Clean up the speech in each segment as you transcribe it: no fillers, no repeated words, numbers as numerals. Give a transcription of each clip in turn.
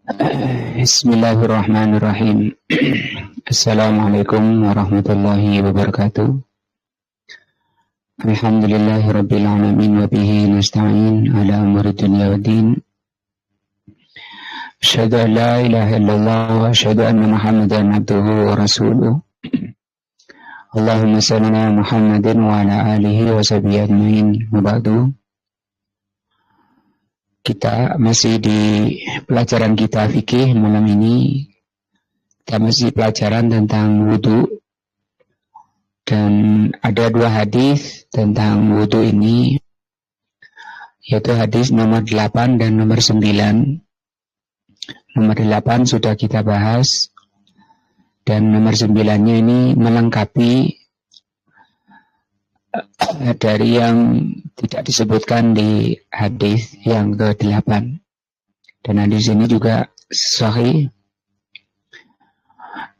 Bismillahirrahmanirrahim. Assalamualaikum warahmatullahi wabarakatuh. Alhamdulillahirabbil alamin wa bihi nasta'in ala umuri dunya waddin. Asyhadu an la ilaha illallah wa asyhadu anna Muhammadan abduhu wa rasuluh. Allahumma shalli ala Muhammadin wa ala alihi wa sahbihi ajmain. Wa ba'du. Kita masih di pelajaran kita fikih malam ini. Kita masih pelajaran tentang wudu. Dan ada dua hadis tentang wudu ini, yaitu hadis nomor 8 dan nomor 9. Nomor 8 sudah kita bahas, dan nomor 9-nya ini melengkapi dari yang tidak disebutkan di hadis yang ke-8. Dan hadis ini juga sahih.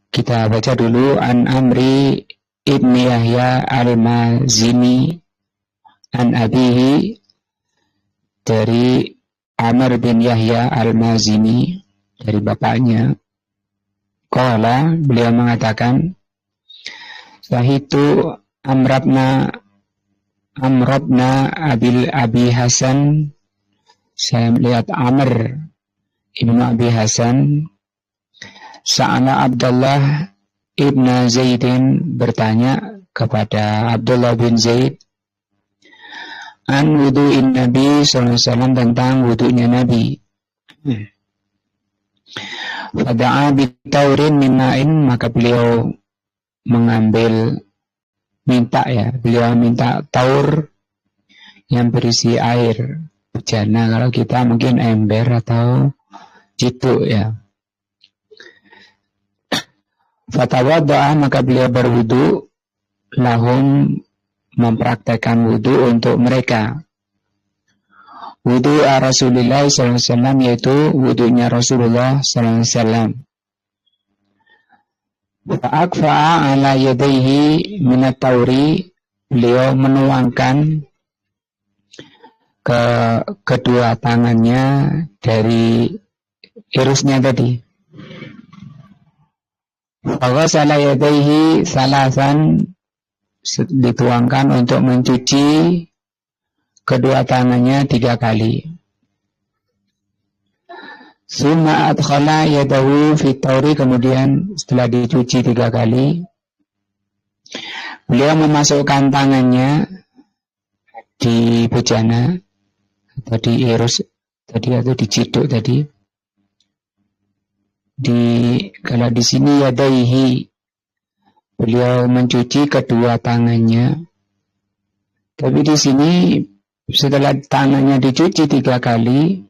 Kita baca dulu. An Amri ibni Yahya al-Mazini an abihi, dari Amr bin Yahya al-Mazini, dari bapaknya. Qala, beliau mengatakan, Sahitu Amrabna Abi Hasan, saya melihat Amr ibnu Abi Hasan. Sa'ala Abdullah ibn Zaidin, bertanya kepada Abdullah bin Zaid, an wudu'in Nabi SAW, tentang wudu'nya Nabi. Fada'a bitaurin minnain, maka beliau beliau minta taur yang berisi air bejana. Kalau kita mungkin ember atau ciduk ya. Fatawadda'a, maka beliau berwudu, lahum, mempraktekkan wudu untuk mereka. Wudu Rasulullah SAW, yaitu wudunya Rasulullah SAW. Fa'akfa'a ala yadaihi minat tauri, beliau menuangkan ke kedua tangannya dari irusnya tadi. Faghasala yadaihi salasan, dituangkan untuk mencuci kedua tangannya 3 kali. Summa adkhala yadahu fi tauri, kemudian setelah dicuci 3 kali, beliau memasukkan tangannya di bejana atau di irus tadi, atau di ciduk tadi. Kalau di sini yadaihi, beliau mencuci kedua tangannya. Tapi di sini setelah tangannya dicuci 3 kali,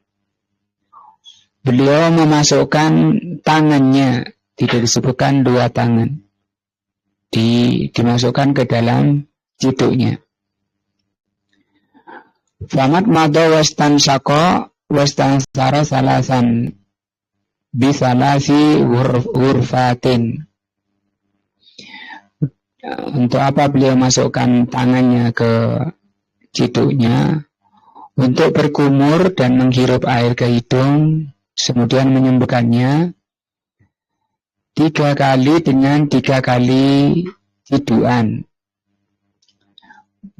beliau memasukkan tangannya, tidak disebutkan 2 tangan, dimasukkan ke dalam ciduknya. Famat mado wastan sako wastan sara salasan bisalasi hurfatin. Untuk apa beliau masukkan tangannya ke ciduknya? Untuk berkumur dan menghirup air ke hidung, kemudian menyembuhkannya 3 kali dengan 3 kali cidukan.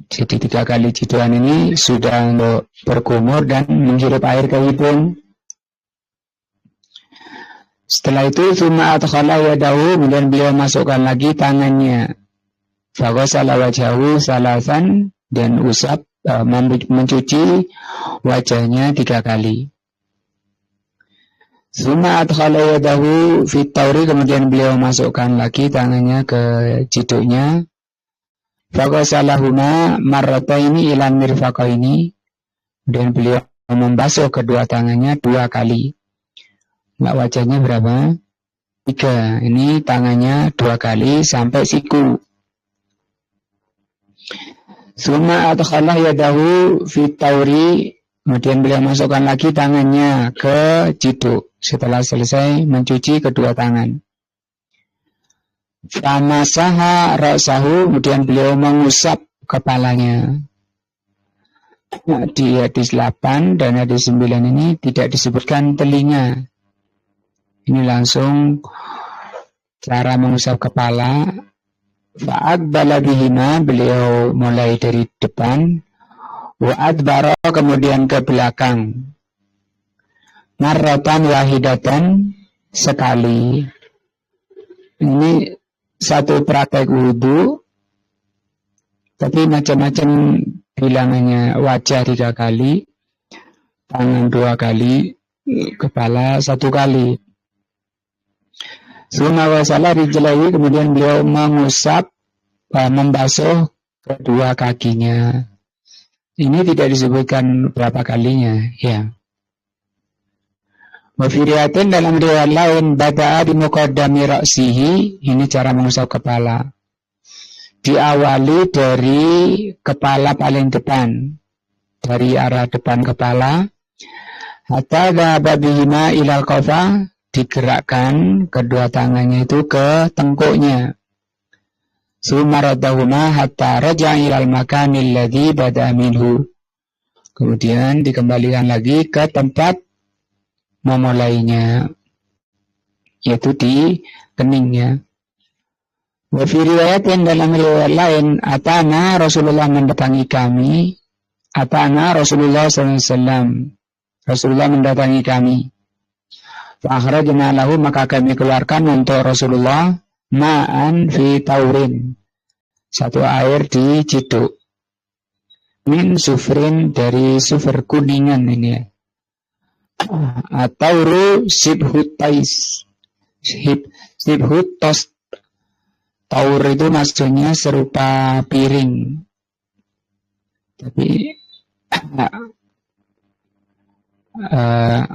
Jadi 3 kali cidukan ini sudah untuk berkumur dan menghirup air ke hidung. Setelah itu summa adkhala yadahu, kemudian beliau masukkan lagi tangannya. Faghasala wajhahu salasan, dan mencuci wajahnya 3 kali. Summa adkhala yadahu fit tauri, kemudian beliau masukkan lagi tangannya ke ciduknya. Faghasalahuma marrataini ila mirfaqaini, dan beliau membasuh kedua tangannya 2 kali. Wajahnya berapa? 3. Ini tangannya 2 kali sampai siku. Summa adkhala yadahu fit tauri, kemudian beliau masukkan lagi tangannya ke ciduk setelah selesai mencuci kedua tangan. Famasaha ra'sahu, kemudian beliau mengusap kepalanya. Di hadis 8 dan hadis 9 ini tidak disebutkan telinga. Ini langsung cara mengusap kepala. Fa'adbala bihima, beliau mulai dari depan. Wa'adbara, kemudian ke belakang. Marratan wahidatan, sekali. Ini satu praktek wudhu, tapi macam-macam bilangannya. Wajah 3 kali, tangan 2 kali, kepala 1 kali. Suma wasala rijlaihi, kemudian beliau mengusap, membasuh kedua kakinya. Ini tidak disebutkan berapa kalinya, ya. Wafiriatin dalam riwayat lain, bada'a bi muqaddami ra'sihi, ini cara mengusap kepala. Diawali dari kepala paling depan, dari arah depan kepala. Hatta dhaba bihima ilal qafa, digerakkan kedua tangannya itu ke tengkuknya. Sumaradahuma hatta raja'a ilal makanil ladzi bada'a minhu. Kemudian dikembalikan lagi ke tempat memulainya, yaitu di keningnya. Wa fi riwayatin, dalam riwayat lain, atana Rasulullah mendatangi kami, atana Rasulullah SAW, Rasulullah mendatangi kami. Fa akhrajna lahu, maka kami keluarkan untuk Rasulullah ma'an fi taurin, satu air di ciduk, min sufrin, dari sufur kuningan ini ya. Tauru sibhut tais, sibhut tos. Taur itu maksudnya serupa piring, tapi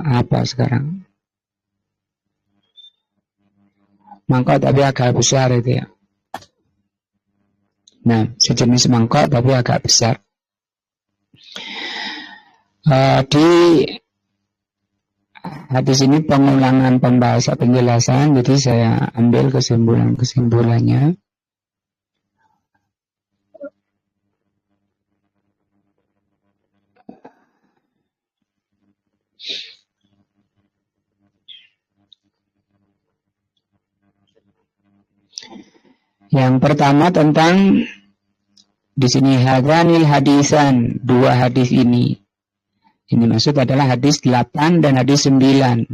apa sekarang? Mangkok tapi agak besar itu ya. Nah, sejenis mangkok tapi agak besar. Di hadis ini pengulangan pembahasan penjelasan, jadi saya ambil kesimpulannya. Yang pertama tentang di sini hadanil hadisan, 2 hadis ini. Ini maksud adalah hadis 8 dan hadis 9.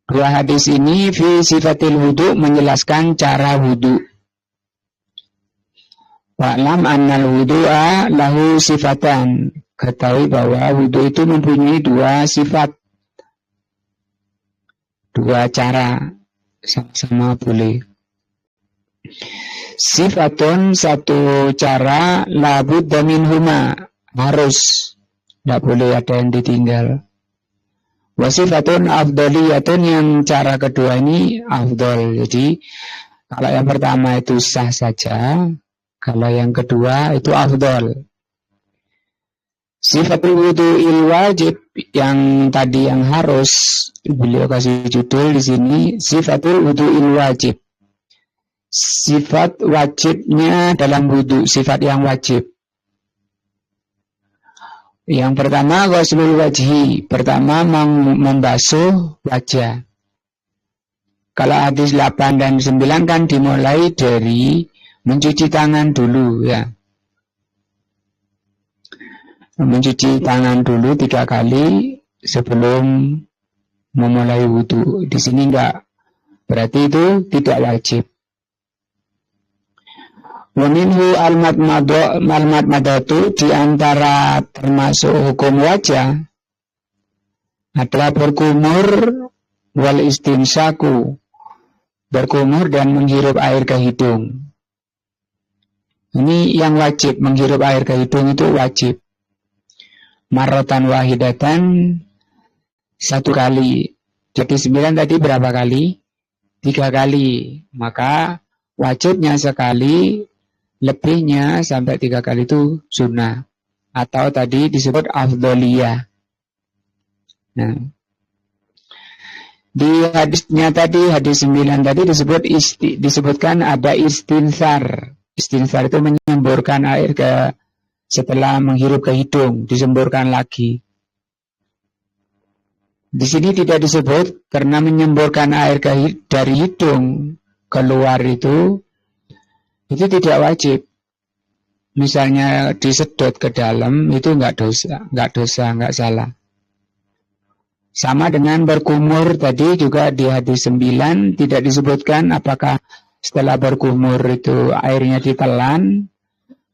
2 hadis ini fi sifatil wudu, menjelaskan cara wudu. Wa'lam annal wudu'a lahu sifatan. Ketahui bahwa wudu itu mempunyai 2 sifat. 2 cara, sama-sama boleh. Sifatun, satu cara, labudda minhuma, harus, tidak boleh ada yang ditinggal. Wasifatun afdaliyatun, yang cara kedua ini afdal. Jadi kalau yang pertama itu sah saja, kalau yang kedua itu afdal. Sifatul wudu'il wajib, yang tadi yang harus, beliau kasih judul di sini sifatul wudu'il wajib. Sifat wajibnya dalam wudu, sifat yang wajib. Yang pertama ghuslul wajhi, pertama membasuh wajah. Kalau hadis 8 dan 9 kan dimulai dari mencuci tangan dulu ya. Mencuci tangan dulu 3 kali sebelum memulai wudu. Di sini enggak, berarti itu tidak wajib. Waminhu al-madmadatu, di antara termasuk hukum wajah adalah berkumur wal istinsaku, berkumur dan menghirup air ke hidung. Ini yang wajib, menghirup air ke hidung itu wajib. Marratan wahidatan, 1 kali. Jadi 9 tadi berapa kali? 3 kali. Maka wajibnya sekali, lebihnya sampai 3 kali itu sunnah. Atau tadi disebut afdoliyah. Nah, di hadisnya tadi, hadis 9 tadi disebutkan ada istinsar. Istinsar itu menyemburkan air ke, setelah menghirup ke hidung, disemburkan lagi. Di sini tidak disebut karena menyemburkan air dari hidung keluar itu tidak wajib. Misalnya disedot ke dalam itu nggak dosa, nggak salah. Sama dengan berkumur tadi juga di hadis 9 tidak disebutkan apakah setelah berkumur itu airnya ditelan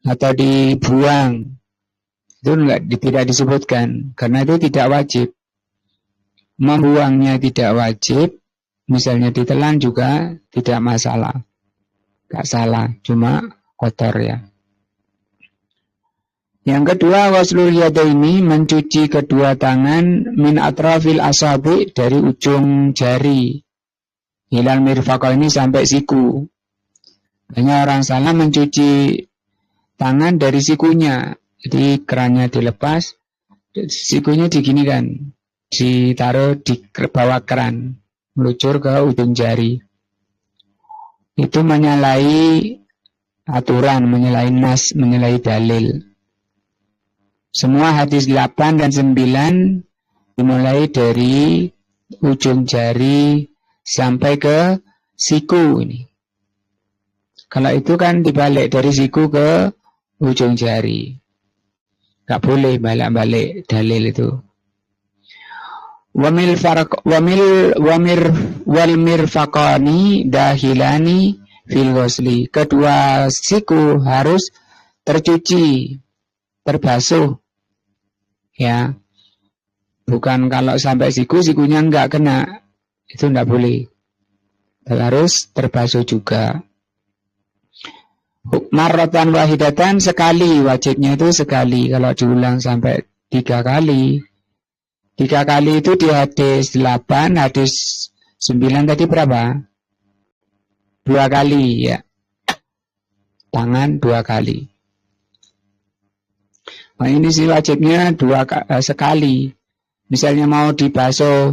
atau dibuang. Itu tidak disebutkan karena itu tidak wajib. Membuangnya tidak wajib, misalnya ditelan juga tidak masalah. Nggak salah, cuma kotor ya. Yang kedua, waslul yadaini, mencuci kedua tangan min atrafil asabi, dari ujung jari hilal mirfaqaini sampai siku. Banyak orang salah mencuci tangan dari sikunya. Jadi kerannya dilepas, sikunya diginikan, ditaruh di bawah keran, meluncur ke ujung jari. Itu menyalahi aturan, menyalahi nas, menyalahi dalil. Semua hadis 8 dan 9 dimulai dari ujung jari sampai ke siku ini. Kalau itu kan dibalik dari siku ke ujung jari. Gak boleh balik-balik dalil itu. Wal mirfaqani dahilani fil ghusli. Kedua siku harus tercuci, terbasuh. Ya, bukan kalau sampai sikunya enggak kena, itu enggak boleh. Harus terbasuh juga. Marratan wahidatan, sekali, wajibnya itu sekali. Kalau diulang sampai 3 kali. 3 kali itu di hadis 8, hadis 9 tadi berapa? 2 kali ya. Tangan 2 kali. Nah, ini sih wajibnya sekali. Misalnya mau dibasuh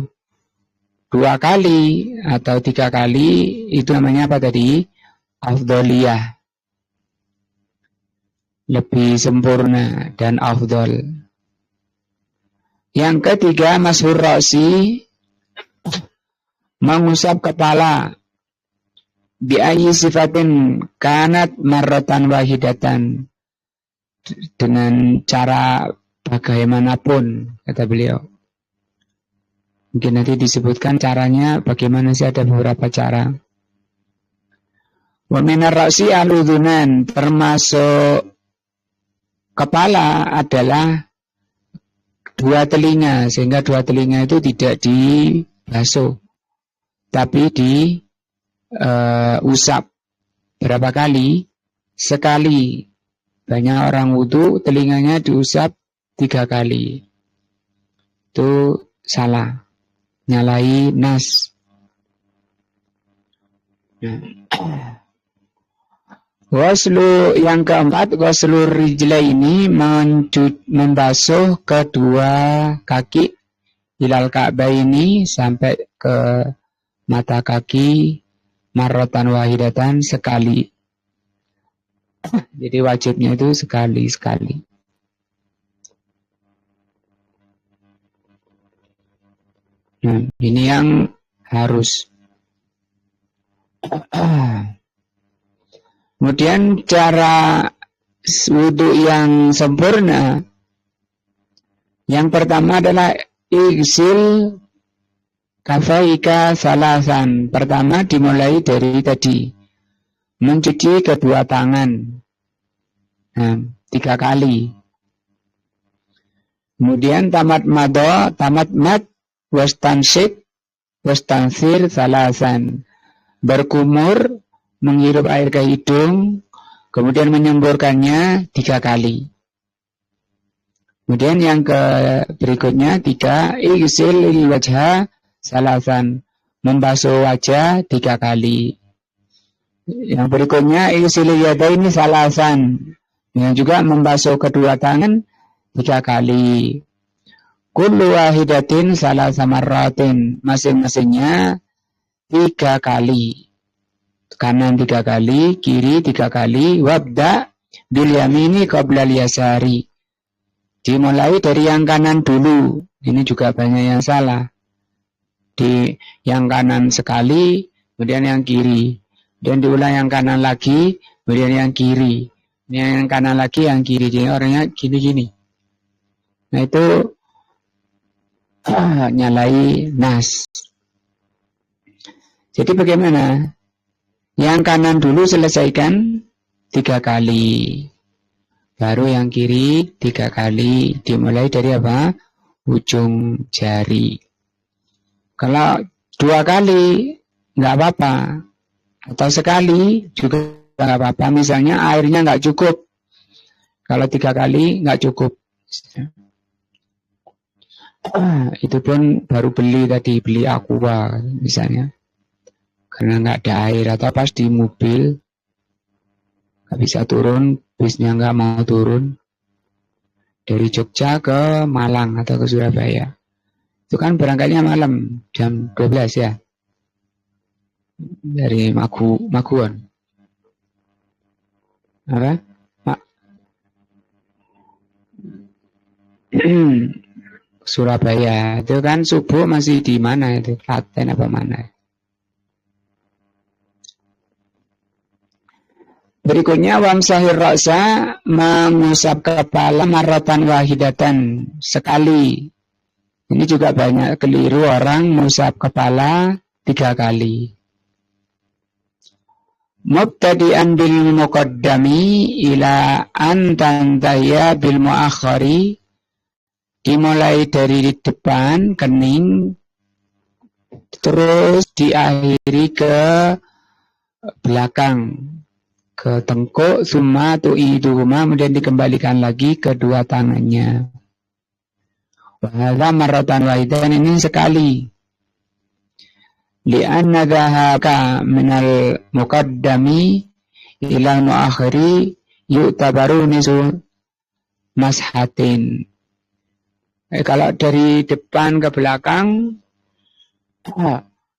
2 kali atau 3 kali, itu namanya apa tadi? Afdholiyah. Lebih sempurna dan afdhol. Yang ketiga, mashur ra'si, mengusap kepala. Bi'ayyi sifatin kanat marratan wahidatan. Dengan cara bagaimanapun, kata beliau. Mungkin nanti disebutkan caranya bagaimana sih, ada beberapa cara. Wa minar ra'si al-udhunan, termasuk kepala adalah 2 telinga, sehingga 2 telinga itu tidak dibasuh, tapi diusap. Berapa kali? Sekali. Banyak orang wudu telinganya diusap 3 kali. Itu salah. Nyalahi nas. Waslu yang keempat, waslu rijlaini, membasuh kedua kaki ilal ka'baini, sampai ke mata kaki, marratan wahidatan, sekali. Jadi wajibnya itu sekali-sekali. Nah, ini yang harus. Kemudian cara wudu yang sempurna, yang pertama adalah igsil kafaika salasan. Pertama dimulai dari tadi, mencuci kedua tangan. Nah, 3 kali. Kemudian tamat mat, wastansik, wastansir salasan. Berkumur, menghirup air ke hidung, kemudian menyemburkannya 3 kali. Kemudian yang berikutnya 3, igsil wajha salasan. Membasuh wajah 3 kali. Yang berikutnya igsil yadaini salasan. Yang juga membasuh kedua tangan 3 kali. Kullu wahidatin salasa marratin. Masing-masingnya 3 kali. Kanan 3 kali, kiri 3 kali. Wabda bil yamini qabla al-yasari. Dimulai dari yang kanan dulu. Ini juga banyak yang salah. Di yang kanan sekali, kemudian yang kiri. Dan diulang yang kanan lagi, kemudian yang kiri. Yang kanan lagi, yang kiri. Jadi orangnya gini-gini. Nah itu nyalai nas. Jadi bagaimana? Yang kanan dulu selesaikan 3 kali. Baru yang kiri 3 kali. Dimulai dari apa? Ujung jari. Kalau 2 kali nggak apa-apa. Atau sekali juga nggak apa-apa. Misalnya airnya nggak cukup. Kalau 3 kali nggak cukup. Itu pun baru beli tadi. Beli aqua misalnya. Karena nggak ada air. Atau pas di mobil nggak bisa turun. Bisnya nggak mau turun. Dari Jogja ke Malang atau ke Surabaya. Itu kan berangkatnya malam jam 12 ya. Dari Maguwon. Apa? Surabaya. Itu kan subuh masih di mana itu? Klaten apa mana? Berikutnya wamsahir ra'sa, mengusap kepala marratan wahidatan, sekali. Ini juga banyak keliru orang mengusap kepala 3 kali. Mubtadi'an bil muqaddami ila an tantaya bil muakhari, dimulai dari depan kening terus diakhiri ke belakang, ke tengkuk, summa tu'iduhuma, kemudian dikembalikan lagi ke 2 tangannya. Wahada marratan wahidan, ini sekali. Li'anna dhahaka minal muqaddami ila muakhiri yu'tabaru nisu mashatin. Kalau dari depan ke belakang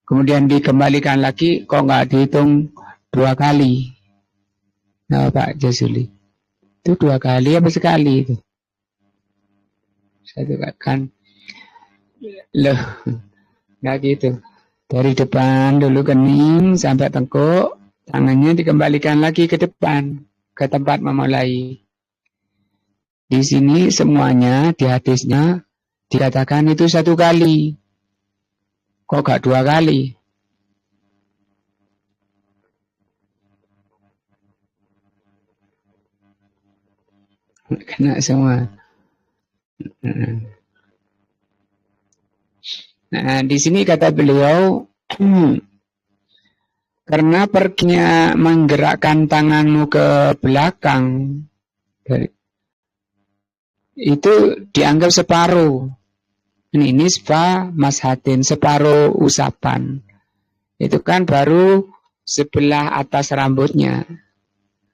kemudian dikembalikan lagi, kok nggak dihitung 2 kali? Nah Pak Jasuli, itu 2 kali apa sekali itu? Satu kan loh, nggak gitu. Dari depan dulu kening sampai tengkuk, tangannya dikembalikan lagi ke depan, ke tempat memulai. Di sini semuanya di hadisnya dikatakan itu 1 kali. Kok gak 2 kali? Kena semua. Nah, di sini kata beliau, karena perginya menggerakkan tanganmu ke belakang, itu dianggap separuh. Ini nisfa mashatin, separuh usapan. Itu kan baru sebelah atas rambutnya.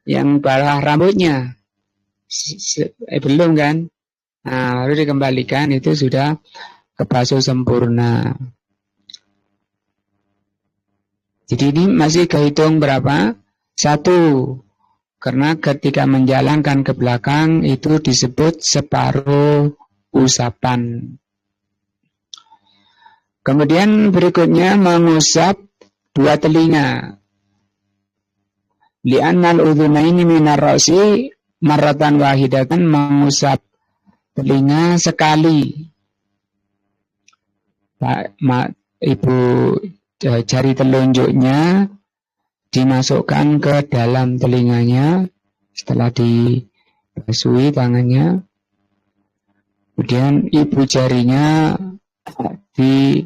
Yang bawah rambutnya belum kan? Nah, lalu dikembalikan, itu sudah kebasuh sempurna. Jadi ini masih kehitung berapa? 1. Karena ketika menjalankan ke belakang itu disebut separuh usapan. Kemudian berikutnya mengusap 2 telinga. Li'annal udhunaini minar ra'si marratan wahidatan, mengusap telinga sekali. Ibu jari telunjuknya dimasukkan ke dalam telinganya setelah dibasuhi tangannya. Kemudian ibu jarinya di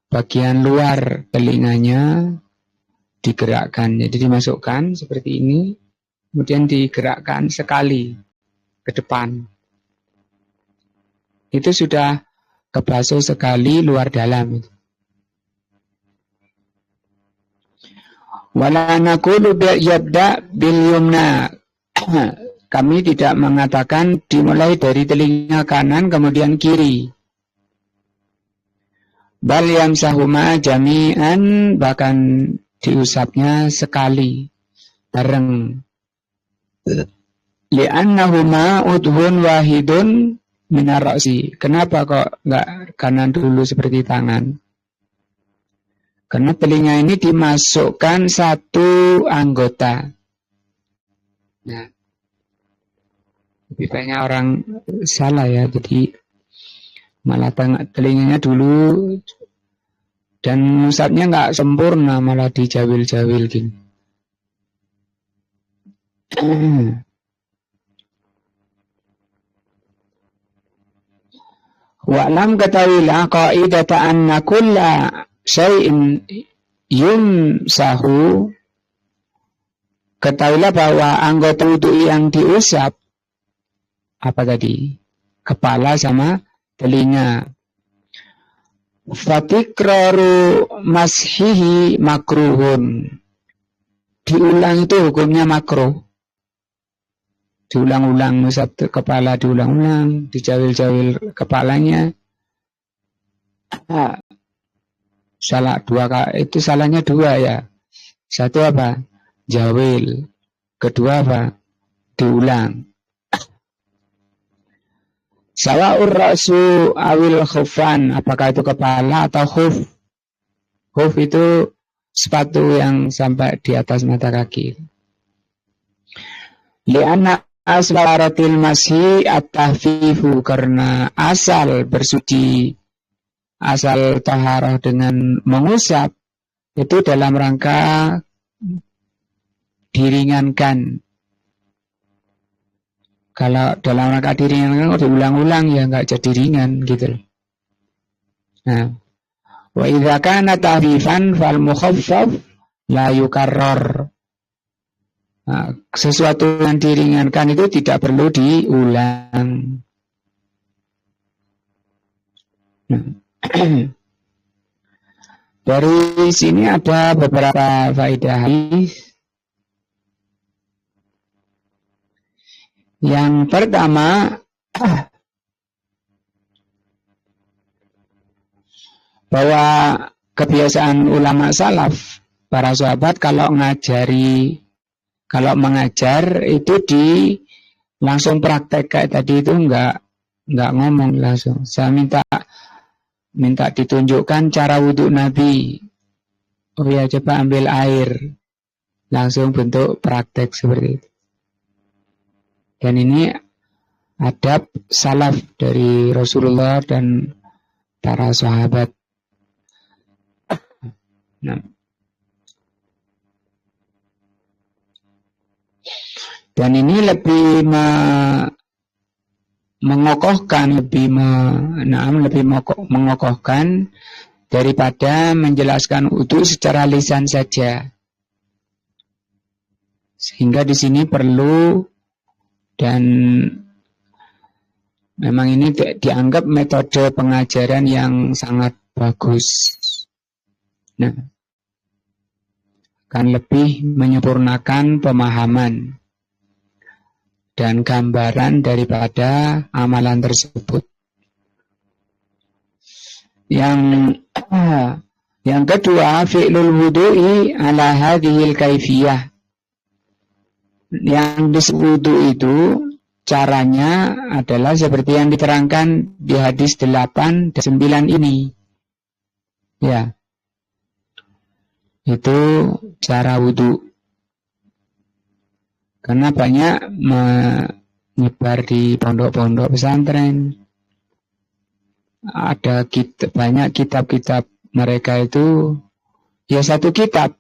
bagian luar telinganya digerakkan. Jadi dimasukkan seperti ini, kemudian digerakkan sekali ke depan. Itu sudah kebasuh sekali luar dalam. Wala naqulu yabda bil yumna. Kami tidak mengatakan dimulai dari telinga kanan kemudian kiri. Bal yamsahuma jami'an, bahkan diusapnya sekali bareng. Li'annahuma udhun wahidun minar ra'si. Kenapa kok enggak kanan dulu seperti tangan? Karena telinga ini dimasukkan satu anggota. Nah, lebih banyak orang salah ya, jadi malah telinganya dulu dan musabnya nggak sempurna, malah dijawil-jawil gini. Wa'lam ketahuilah qaidata anna kulla syai'in yumsahu, ketahuilah bahwa anggota wudu yang diusap apa tadi? Kepala sama telinga. Fatikraru mashihi makruhun. Diulang itu hukumnya makruh. Diulang-ulang musab kepala, diulang-ulang, dijawil-jawil kepalanya. Salah dua, itu salahnya dua ya. Satu apa? Jawil. Kedua apa? Diulang. Sawa'ur ra'su awil khufan, apakah itu kepala atau khuf? Khuf itu sepatu yang sampai di atas mata kaki. Li'anna asbaratil masih at-tahfifu, karena asal bersuci, asal taharah dengan mengusap itu dalam rangka diringankan. Kalau dalam rangka diringankan diulang-ulang ya nggak jadi ringan gitu. Nah, wa idza kana tahfifan fal mukhaffaf la yukarrar. Nah, sesuatu yang diringankan itu tidak perlu diulang. Nah, dari sini ada beberapa faedah hadis. Yang pertama, bahwa kebiasaan ulama salaf, para sahabat kalau mengajar itu langsung praktek kayak tadi itu enggak ngomong langsung. Saya minta ditunjukkan cara wudhu Nabi. Oh ya, coba ambil air. Langsung bentuk praktek seperti itu. Dan ini adab salaf dari Rasulullah dan para sahabat. Nah, dan ini lebih mengokohkan, lebih mengokohkan daripada menjelaskan wudu secara lisan saja. Sehingga di sini perlu, dan memang ini dianggap metode pengajaran yang sangat bagus. Nah, akan lebih menyempurnakan pemahaman dan gambaran daripada amalan tersebut. Yang kedua, fi'lul wudu'i ala hadhil kaifiyah. Yang disebut wudu itu caranya adalah seperti yang diterangkan di hadis 8 dan 9 ini. Ya. Itu cara wudu. Karena banyak menyebar di pondok-pondok pesantren. Ada banyak kitab-kitab mereka itu, ya satu kitab.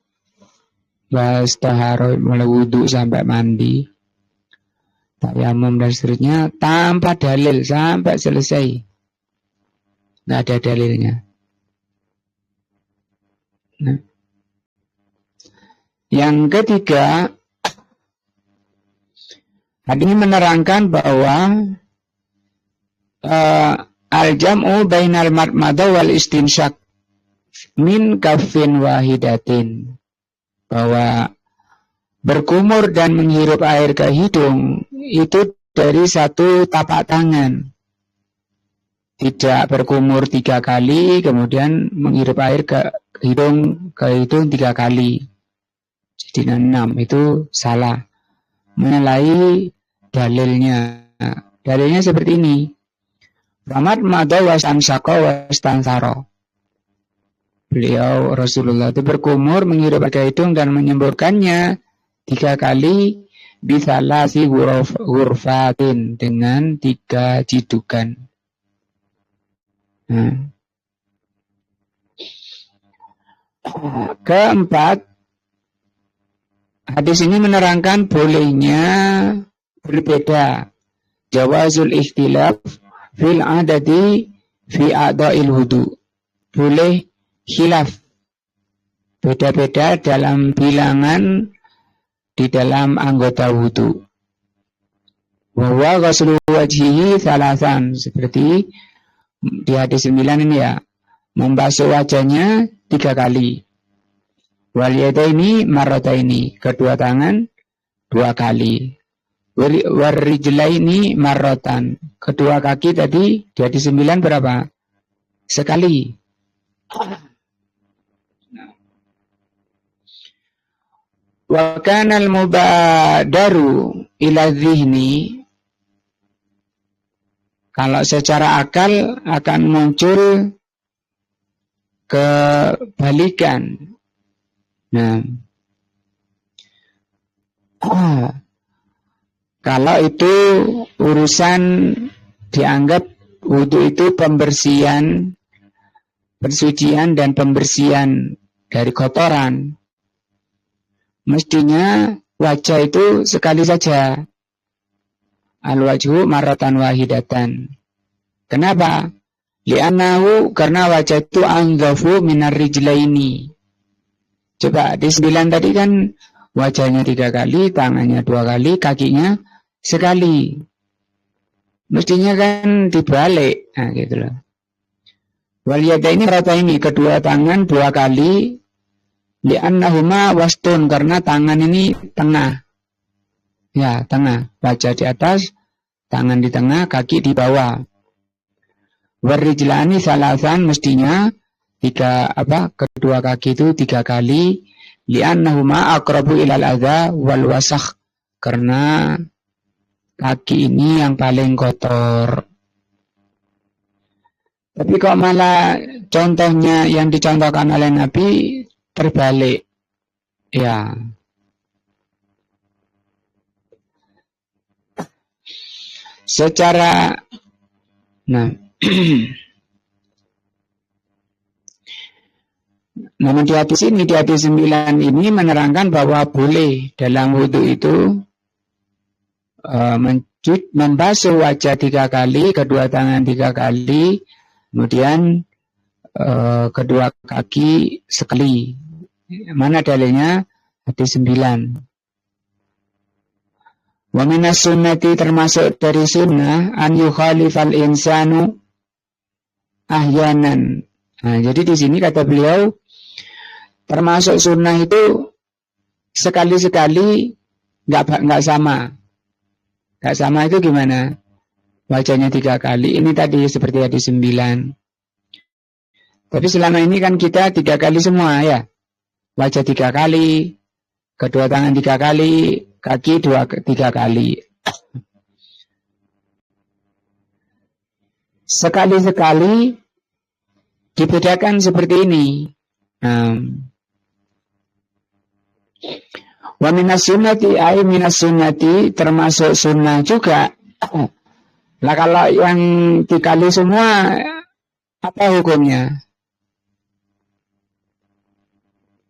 Bahas taharah mulai wudu sampai mandi, tayamum dan seterusnya, tanpa dalil sampai selesai. Nggak ada dalilnya. Nah. Yang ketiga, hadis menerangkan bahwa al-jam'u bainal madmadah wal istinsyak min kaffin wahidatin, bahwa berkumur dan menghirup air ke hidung itu dari satu tapak tangan. Tidak berkumur 3 kali kemudian menghirup air ke hidung 3 kali. Jadi 6, itu salah. Menyalahi dalilnya. Dalilnya seperti ini. Ramat madha wastansaka wastansara. beliau Rasulullah itu berkumur, menghirup pakai hidung dan menyemburkannya 3 kali bisalasi hurfatin dengan 3 cidukan. Keempat, hadis ini menerangkan bolehnya berbeda jawazul ikhtilaf fil adadi fi a'dha'il wudu. Boleh khilaf, beda-beda dalam bilangan di dalam anggota wudu. Wa huwa ghuslu wajhihi salasan, seperti di hadis 9 ini ya, membasuh wajahnya 3 kali. Wal yadaini marrataini, kedua tangan 2 kali. War rijlaini marratan, kedua kaki tadi di hadis 9 berapa? Sekali. Wa kana al-mubadaru ila dhihni, kalau secara akal akan muncul kebalikan. Nah, kalau itu urusan dianggap wudu itu pembersihan, persucian dan pembersihan dari kotoran, mestinya wajah itu sekali saja. Al-wajhu marratan wahidatan. Kenapa? Li'annahu, karena wajah itu anzafu minar rijlaini. Coba di 9 tadi kan wajahnya 3 kali, tangannya 2 kali, kakinya sekali. Mestinya kan dibalik. Nah gitu loh. Wal yadaini marrataini, kedua tangan 2 kali. Li'annahuma wastun, karena tangan ini tengah. Ya, tengah. Wajah di atas, tangan di tengah, kaki di bawah. Warijlani salasan, mestinya kedua kaki itu 3 kali. Li'annahuma aqrabu ilal adza wal wasakh, karena kaki ini yang paling kotor. Tapi kok malah contohnya yang dicontohkan oleh Nabi terbalik. Ya. Secara namun di hadis 9 ini menerangkan bahwa boleh dalam wudu itu membasuh wajah 3 kali, kedua tangan 3 kali, kemudian kedua kaki sekali. Mana dalilnya? Hadis 9. Wa minas sunnati, termasuk dari sunnah, an yukhalifal insanu ahyanan. Nah, jadi di sini kata beliau, termasuk sunnah itu sekali-sekali nggak sama. Nggak sama itu gimana? Wajahnya 3 kali. Ini tadi seperti hadis 9. Tapi selama ini kan kita 3 kali semua ya. Wajah 3 kali, kedua tangan 3 kali, kaki 3 kali. Sekali-sekali dibedakan seperti ini. Wa minas sunnati, ay minas sunnati, termasuk sunnah juga. Lah kalau yang dikali semua, apa hukumnya?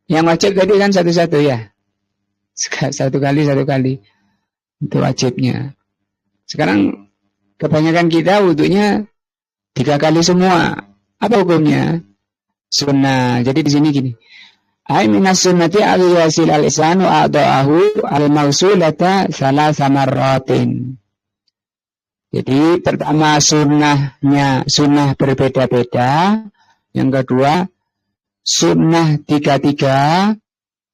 Yang wajib tadi kan satu-satu ya. 1 kali. Itu wajibnya. Sekarang kebanyakan kita wudunya 3 kali semua. Apa hukumnya? Sunnah. Jadi di sini gini. Ai minas sunnati al-yasil al-isanu a'da'ahu al-mausulata salasa marratin. Jadi pertama sunnah berbeda-beda. Yang kedua sunnah 3.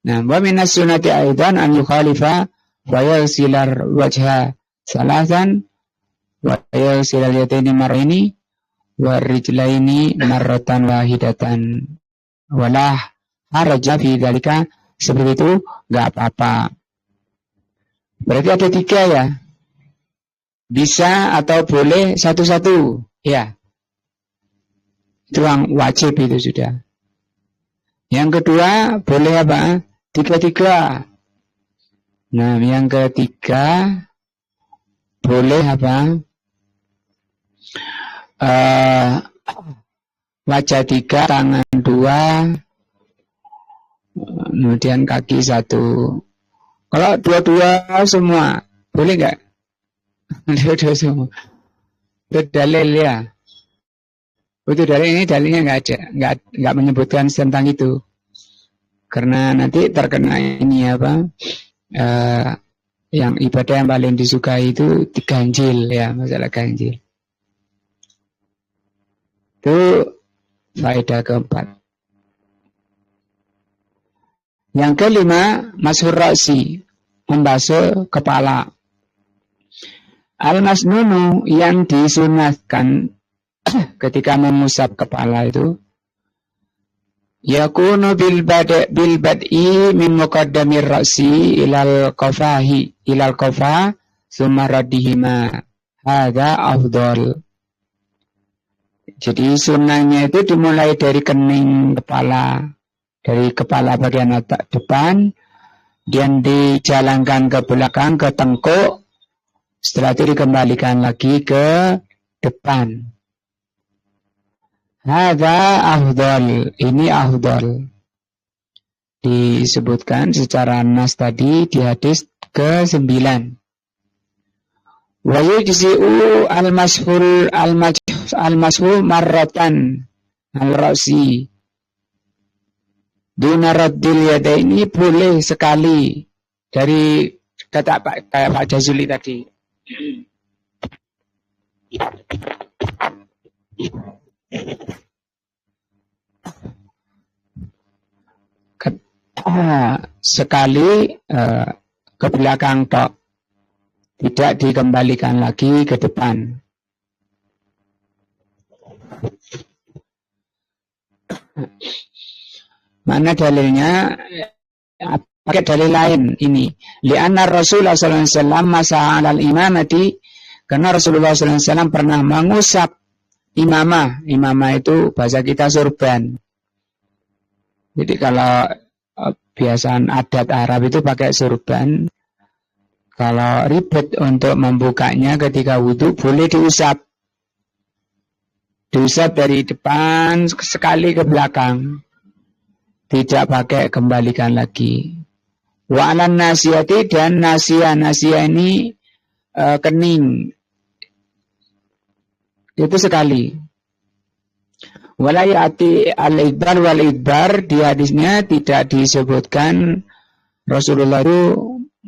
Nah, wa minas sunnati aidan an yukhalifa wa yasilar wajha salasan wa yasilal yadaini marraini wa rijlaini marratan wahidatan. Walah haraja fi dzalika, seperti itu enggak apa-apa. Berarti ada 3 ya. Bisa atau boleh satu-satu, ya. Itu yang wajib itu sudah. Yang kedua, boleh apa? Tiga-tiga. Nah, yang ketiga, boleh apa? Wajah tiga, tangan dua, kemudian kaki satu. Kalau dua-dua semua, boleh nggak? Dua-dua semua. Itu dalil ya. Itu dalil, ini dalilnya nggak ada, nggak menyebutkan tentang itu. Karena nanti terkena ini apa? Yang ibadah yang paling disukai itu ganjil ya, masalah ganjil. Itu faedah keempat. Yang kelima, mashur ra'si, membasuh kepala. Al-masnunu yang disunatkan ketika mengusap kepala itu yakunu bil bad'i min muqaddamir ra'si ilal qafa summa raddihima hadza afdal. Jadi sunnahnya itu dimulai dari kening kepala, dari kepala bagian otak depan, dan dijalankan ke belakang ke tengkuk, setelah itu dikembalikan lagi ke depan. Hadza afdal, ini afdal. Disebutkan secara nas tadi di hadis ke-9. Wa yujzi'u al-mashhur marratan al-ra'si. Duna raddil yadaini, boleh sekali, dari kata Pak Jazuli tadi. Sekali ke belakang tok, tidak dikembalikan lagi ke depan. Mana dalilnya? Pakai dalil lain ini. Li'anna Rasulullah sallallahu alaihi wasallam masaha 'alal imamati, karena Rasulullah sallallahu alaihi wasallam pernah mengusap imamah. Imamah itu bahasa kita sorban. Jadi kalau kebiasaan adat Arab itu pakai sorban. Kalau ribet untuk membukanya ketika wudhu, boleh diusap. Diusap dari depan sekali ke belakang. Tidak pakai kembalikan lagi. Wa 'alan nasiyati, dan nasiyah ini kening. Itu sekali. Walayati al-idbar wal-idbar, di hadisnya tidak disebutkan Rasulullah itu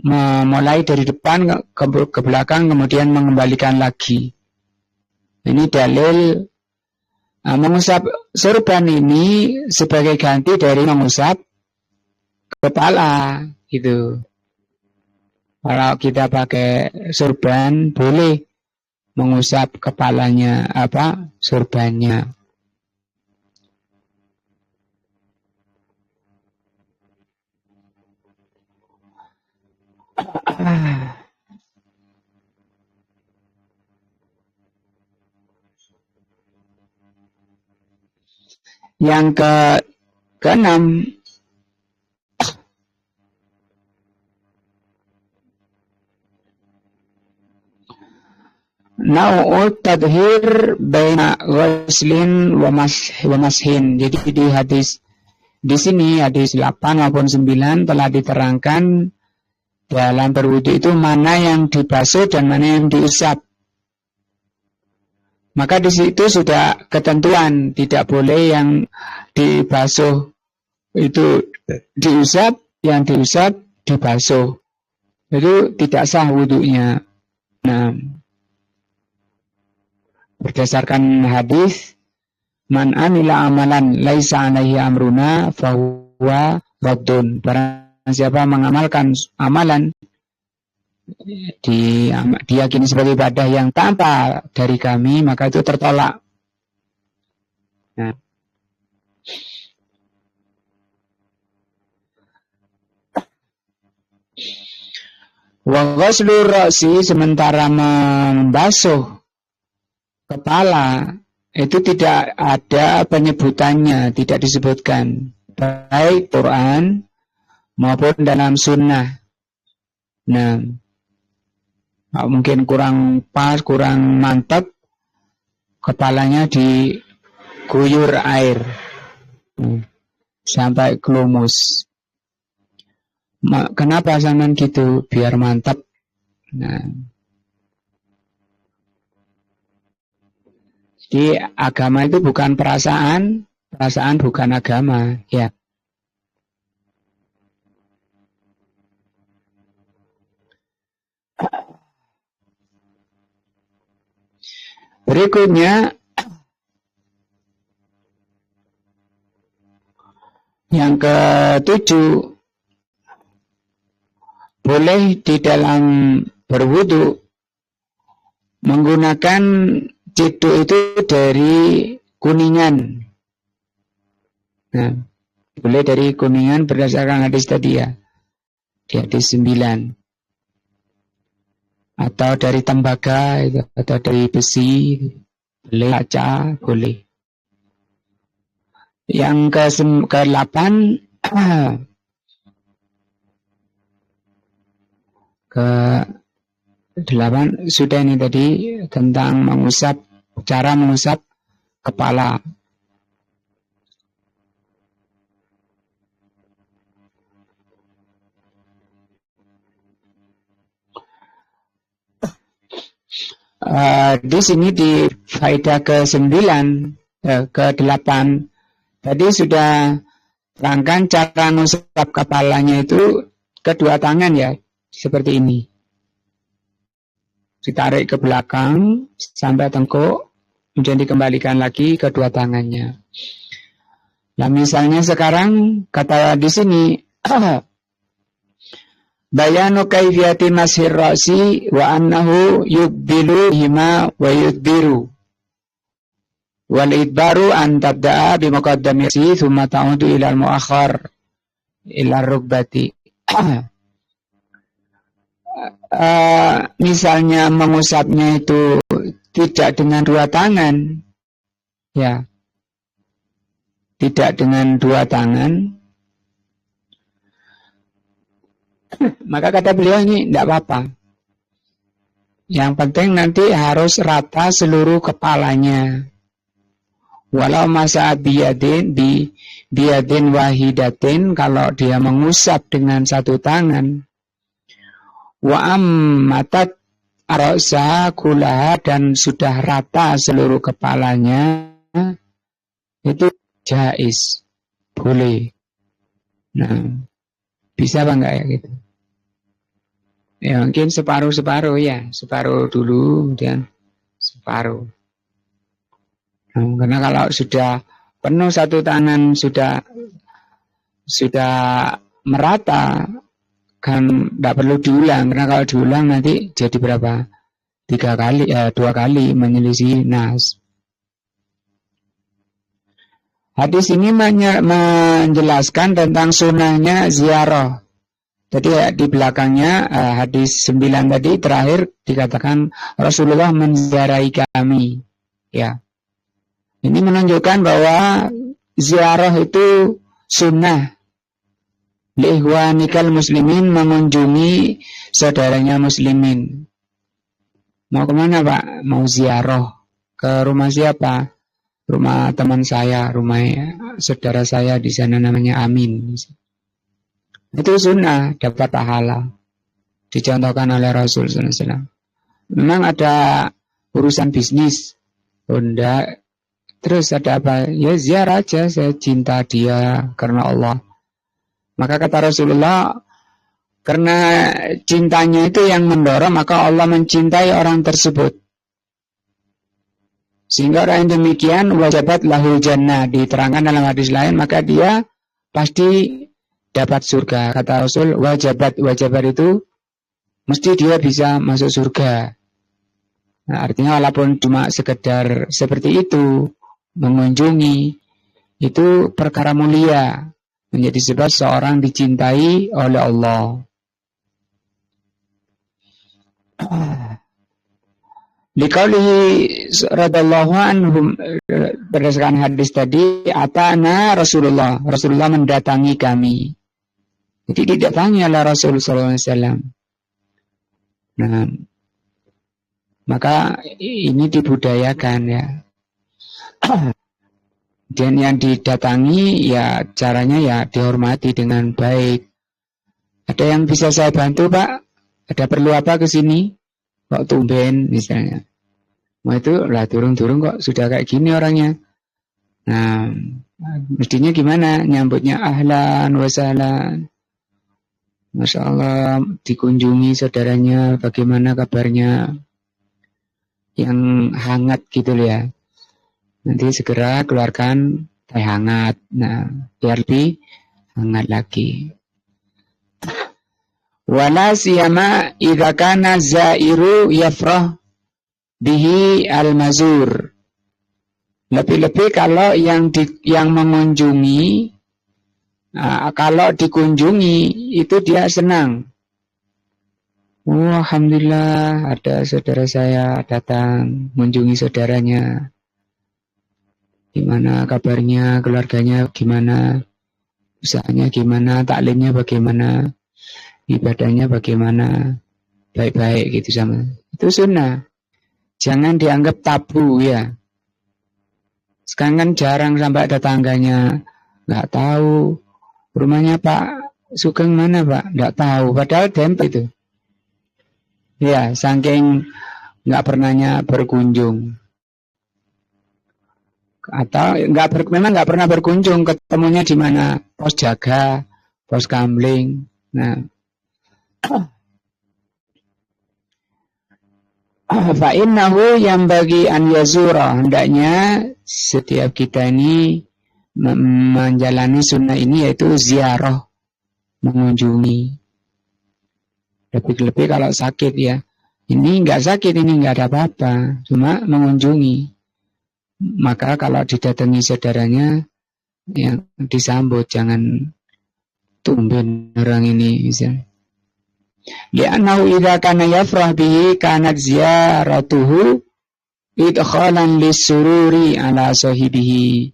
memulai dari depan ke belakang kemudian mengembalikan lagi. Ini dalil mengusap sorban ini sebagai ganti dari mengusap kepala gitu. Kalau kita pakai sorban boleh mengusap kepalanya sorbannya. Yang keenam, nau'ut tadhir baina ghuslin wa mashin. Jadi di sini hadis 8 maupun 9 telah diterangkan dalam berwudu itu mana yang dibasuh dan mana yang diusap. Maka di situ sudah ketentuan, tidak boleh yang dibasuh itu diusap, yang diusap dibasuh. Itu tidak sah wudunya. Nah, berdasarkan hadis, man amila amalan laisa alaihi amruna fahuwa raddun. Barang siapa mengamalkan amalan diyakini sebagai ibadah yang tanpa dari kami, maka itu tertolak. Nah. Wa ghuslu ra'si, sementara membasuh kepala itu tidak ada penyebutannya, tidak disebutkan. baik Quran maupun dalam sunnah. Nah, mungkin kurang pas, kurang mantap, kepalanya diguyur air sampai kelumus. Kenapa sampean gitu? Biar mantap. Nah, jadi agama itu bukan perasaan, perasaan bukan agama, ya. Berikutnya yang ke-7, boleh di dalam berwudu menggunakan ciduk itu dari kuningan. Nah, boleh dari kuningan berdasarkan hadis tadi ya, di hadis 9. Atau dari tembaga itu, atau dari besi, boleh, kaca, boleh. Yang ke-8 ke-8 sudah ini tadi tentang mengusap, cara mengusap kepala. Di sini di faedah ke-9, ke-8 tadi sudah terangkan cara mengusap kepalanya itu kedua tangan ya, seperti ini. Ditarik ke belakang sampai tengkuk, kemudian dikembalikan lagi kedua tangannya. Nah, misalnya sekarang kata di sini bayanu kaifiyati mashir ra'si wa annahu yubbilu hima wa yudbiru wal idbaru an tabda'a bi muqaddami si thumma ta'udu ila al-mu'akhar ila rukbati. Misalnya mengusapnya itu tidak dengan dua tangan, ya, tidak dengan dua tangan, maka kata beliau ini tidak apa-apa. Yang penting nanti harus rata seluruh kepalanya. Walau masa biadin wahidatin, kalau dia mengusap dengan satu tangan, wa ammatat arsa kulaha, dan sudah rata seluruh kepalanya, itu jais, boleh. Nah, bisa apa enggak ya gitu? Ya mungkin separuh-separuh ya, separuh dulu kemudian separuh. Nah, karena kalau sudah penuh satu tangan, sudah merata, kan tidak perlu diulang, karena kalau diulang nanti jadi berapa? 2 kali menyelisih nas. Hadis ini menjelaskan tentang sunnahnya ziarah. Jadi ya, di belakangnya hadis 9 tadi terakhir dikatakan Rasulullah menziarahi kami. Ya, ini menunjukkan bahwa ziarah itu sunnah. Li'ihwanikal muslimin, mengunjungi saudaranya muslimin. Mau kemana Pak? Mau ziarah. Ke rumah siapa? Rumah teman saya, rumah saudara saya di sana namanya Amin. Itu sunnah, dapat pahala. Dicontohkan oleh Rasul SAW. Memang ada urusan bisnis. Enggak. Terus ada apa? Ya ziarah aja, saya cinta dia karena Allah. Maka kata Rasulullah, karena cintanya itu yang mendorong, maka Allah mencintai orang tersebut. Sehingga orang yang demikian wajabat lahul jannah, diterangkan dalam hadis lain, maka dia pasti dapat surga. Kata Rasul, wajabat itu mesti dia bisa masuk surga. Nah, artinya walaupun cuma sekedar seperti itu, mengunjungi, itu perkara mulia, menjadi sebab seorang dicintai oleh Allah. Liqaulihi radhiyallahu anhum, berdasarkan hadis tadi, atana Rasulullah mendatangi kami. Jadi didatangi oleh Rasulullah SAW. Nah, maka ini dibudayakan ya. Dan yang didatangi ya caranya ya dihormati dengan baik. Ada yang bisa saya bantu, Pak? Ada perlu apa ke sini? Kok tumben misalnya. Wah itu lah turun-turun kok sudah kayak gini orangnya. Nah, mestinya gimana nyambutnya? Ahlan wa sahlan. Masya Allah, dikunjungi saudaranya, bagaimana kabarnya? Yang hangat gitu ya. Nanti segera keluarkan teh hangat. Nah, biar lebih hangat lagi. Wala siyama idza kana zairu yafrah bihi al-mazur. Lebih-lebih kalau yang mengunjungi, kalau dikunjungi itu dia senang. Oh, alhamdulillah ada saudara saya datang mengunjungi saudaranya. Gimana kabarnya, keluarganya gimana, usahanya gimana, taklimnya bagaimana, ibadahnya bagaimana, baik-baik gitu sama. Itu sunnah. Jangan dianggap tabu ya. Sekarang kan jarang sampai tetangganya nggak tahu rumahnya Pak Sugeng mana Pak, nggak tahu. Padahal dempet itu. Ya, saking nggak pernahnya berkunjung. Atau memang nggak pernah berkunjung, ketemunya di mana? Pos jaga, pos kamling. Nah, fa'innahu yang bagi an yazura, hendaknya setiap kita ini menjalani sunnah ini yaitu ziarah, mengunjungi. Lebih-lebih kalau sakit ya. Ini nggak sakit, ini nggak ada apa-apa, cuma mengunjungi. Maka kalau didatangi saudaranya yang disambut, jangan tumben orang ini misalnya. Li'annahu idza kana yafrah bihi kanat ziyaratuhu idkhalan lisururi ala sahibihi.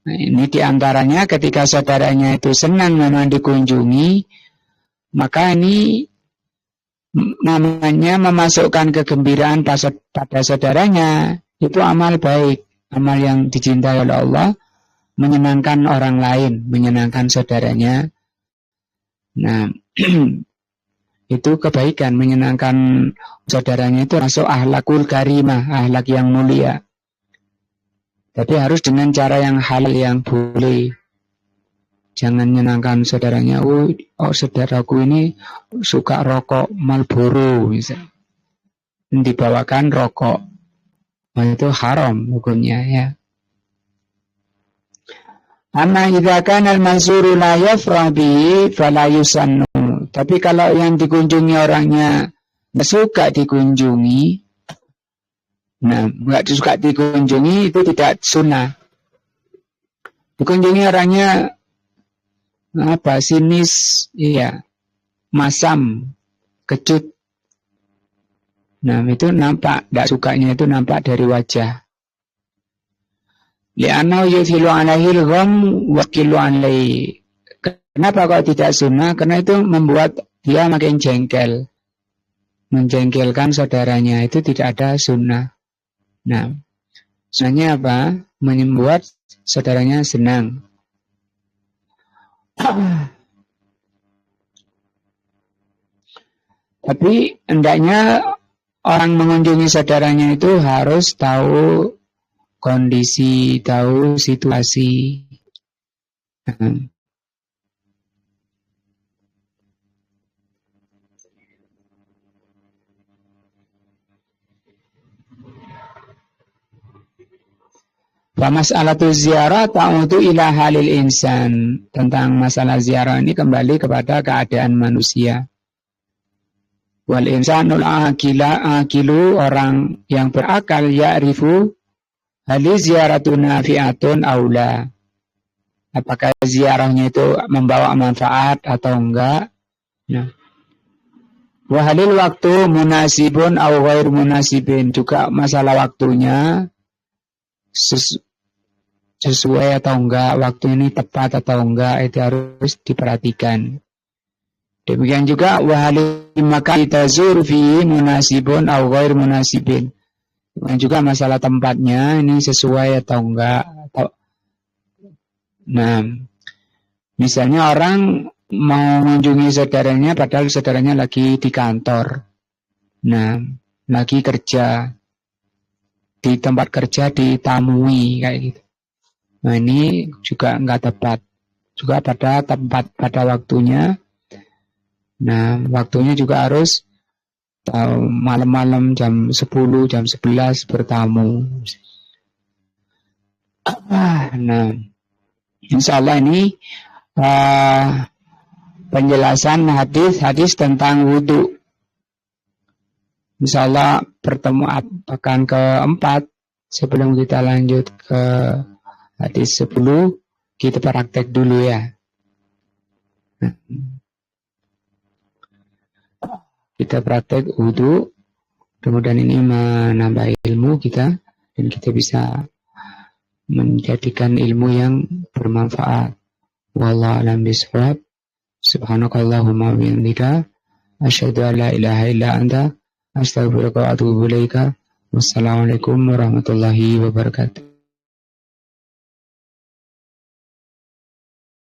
Nah, ini diantaranya ketika saudaranya itu senang memang dikunjungi, maka ini namanya memasukkan kegembiraan pada saudaranya. Itu amal baik, amal yang dicintai oleh Allah, menyenangkan orang lain, menyenangkan saudaranya. Nah, itu kebaikan, menyenangkan saudaranya itu masuk ahlakul karimah, ahlak yang mulia. Tapi harus dengan cara yang halal, yang boleh. Jangan menyenangkan saudaranya, oh saudaraku ini suka rokok Marlboro, misalnya. Dibawakan rokok. Oh, itu haram hukumnya ya. Amma idza kana al-mansuru la yafrah bihi fala yusannu. Tapi kalau yang dikunjungi orangnya nggak suka dikunjungi, nah nggak suka dikunjungi itu tidak sunnah. Dikunjungi orangnya apa, sinis, iya, masam, kecut. Nah itu nampak, tidak sukanya itu nampak dari wajah. Li'annahu yuthilu alaihil gham wa killu alaihi. Kenapa kok tidak sunnah? Karena itu membuat dia makin jengkel. Menjengkelkan saudaranya, itu tidak ada sunnah. Nah, sunnahnya apa? Membuat saudaranya senang. Tapi hendaknya orang mengunjungi saudaranya itu harus tahu kondisi, tahu situasi. Mas'alatu ziarah ta'udu ila halil insan. Tentang masalah ziarah ini kembali kepada keadaan manusia. Wal insanul akilu, orang yang berakal, ya'rifu hali ziaratu nafi'atun aula. Apakah ziarahnya itu membawa manfaat atau enggak? Nah, Wahalil waktu munasibun aw ghair munasibin, juga masalah waktunya sesuai atau enggak, waktu ini tepat atau enggak, itu harus diperhatikan. Demikian juga wahalil makan tazur fi munasibun aw ghair munasibin, dan juga masalah tempatnya ini sesuai atau enggak. Nah, misalnya orang mau mengunjungi saudaranya padahal saudaranya lagi di kantor. Nah, lagi kerja. Di tempat kerja ditamui kayak gitu. Nah, ini juga enggak tepat. Juga pada tempat, pada waktunya. Nah, waktunya juga harus malam-malam jam 10, jam 11 bertamu. Nah, insya Allah ini penjelasan hadis tentang wudhu. Insya Allah pekan keempat, sebelum kita lanjut ke hadis 10, kita praktek dulu ya. Kita praktek wudhu, kemudian ini menambah ilmu kita, dan kita bisa menjadikan ilmu yang bermanfaat. Wallahu a'lam bishawab. Subhanakallahumma wa bihamdika asyhadu an la ilaha illa anta astaghfiruka wa atubu ilaika. Wassalamualaikum warahmatullahi wabarakatuh.